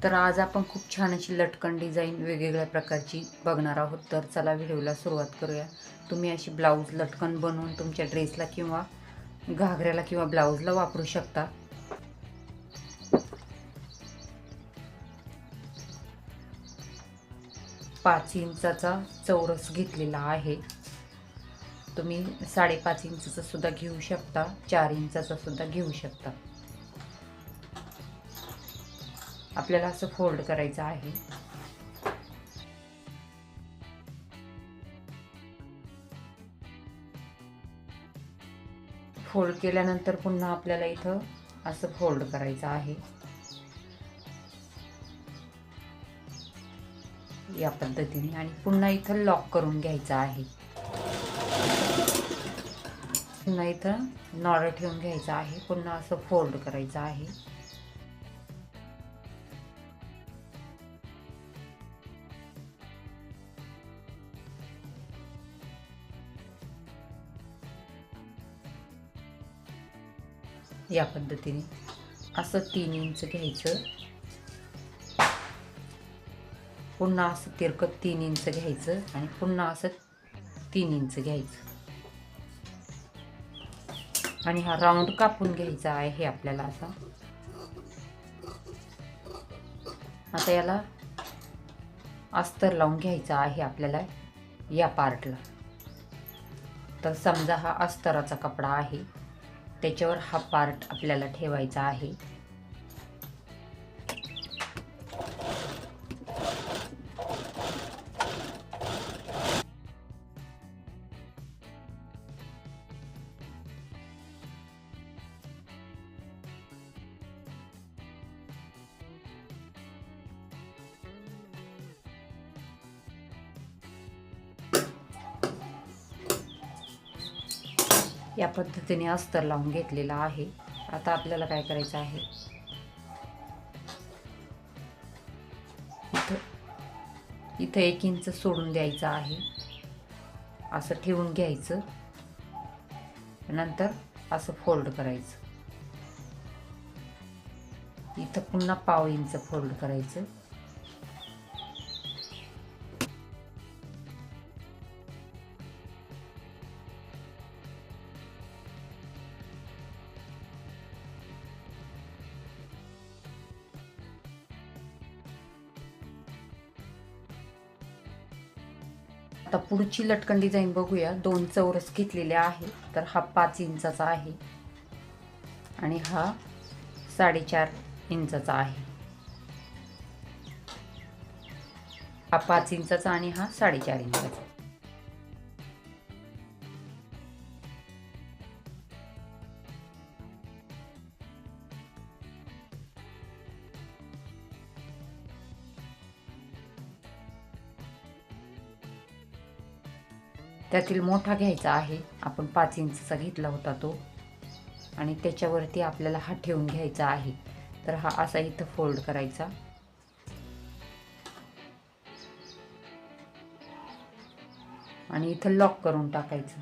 तर आज आपण खूप छान अशी लटकन डिझाईन वेगवेगळ्या प्रकारची बघणार आहोत. तर चला व्हिडिओला सुरुवात करूया. तुम्ही अशी ब्लाऊज लटकन बनवून तुमच्या ड्रेसला किंवा घागऱ्याला किंवा ब्लाऊजला वापरू शकता. पाच इंचाचा चौरस घेतलेला आहे. तुम्ही 5.5 इंचाचा सुद्धा घेऊ शकता, 4 इंचाचा सुद्धा घेऊ शकता. आपल्याला असं फोल्ड करायचं आहे. फोल्ड केल्यानंतर पुन्हा आपल्याला इथं असं फोल्ड करायचं आहे. या पद्धतीने आणि पुन्हा इथं लॉक करून घ्यायचं आहे. पुन्हा इथं नॉड ठेवून घ्यायचं आहे. पुन्हा असं फोल्ड करायचं आहे. या पद्धतीने असं 3 इंच घ्यायचं. पुन्हा असं तिरकत 3 इंच घ्यायचं आणि पुन्हा असं 3 इंच घ्यायचं आणि हा राऊंड कापून घ्यायचा आहे आपल्याला असा. आता याला अस्तर लावून घ्यायचा आहे आपल्याला या पार्टला. तर समजा हा अस्तराचा कपडा आहे, त्याच्यावर हा पार्ट आपल्याला ठेवायचा आहे. या पद्धतीने अस्तर लावून घेतलेला आहे. आता आपल्याला काय करायचं आहे, इथं 1 इंच सोडून द्यायचं आहे. असं ठेवून घ्यायचं, नंतर असं फोल्ड करायचं. इथं पुन्हा 1/2 इंच फोल्ड करायचं. आता पुढची लटकन डिझाईन बघूया. 2 चौरस घेतलेले आहे. तर हा 5 इंचाचा आहे आणि हा 4.5 इंचाचा आहे. हा 5 इंचाचा आणि हा 4.5 इंचाचा. त्यातील मोठा घ्यायचा आहे. आपण 5 इंचचा घेतला होता तो, आणि त्याच्यावरती आपल्याला हा ठेवून घ्यायचा आहे. तर हा असा इथं फोल्ड करायचा आणि इथं लॉक करून टाकायचं.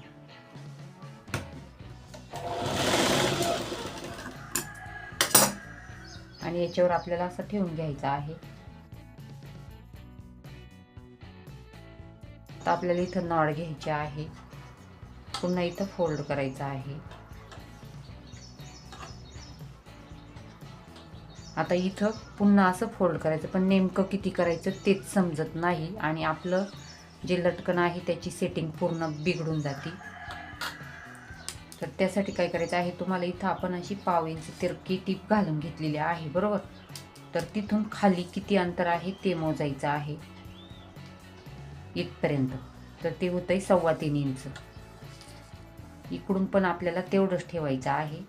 आणि याच्यावर आपल्याला असं ठेवून घ्यायचं आहे. आता आपल्याला इथं नॉड घ्यायचे आहे. पुन्हा इथं फोल्ड करायचं आहे. आता इथं पुन्हा असं फोल्ड करायचं, पण नेमकं किती करायचं तेच समजत नाही आणि आपलं जे लटकन आहे त्याची सेटिंग पूर्ण बिघडून जाते. तर त्यासाठी काय करायचं आहे, तुम्हाला इथं आपण अशी 1/2 इंच तिरकी टीप घालून घेतलेली आहे, बरोबर. तर तिथून खाली किती अंतर आहे ते मोजायचं आहे इथपर्यंत. तर ते होतंय 3.25 इंच. इकडून पण आपल्याला तेवढंच ठेवायचं आहे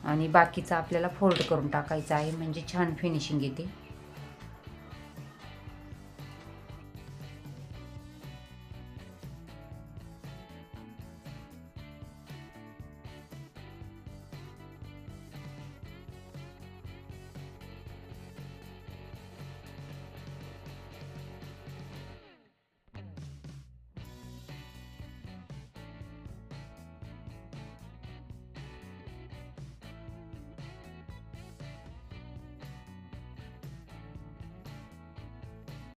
आणि बाकीचं आपल्याला फोल्ड करून टाकायचं आहे, म्हणजे छान फिनिशिंग येते.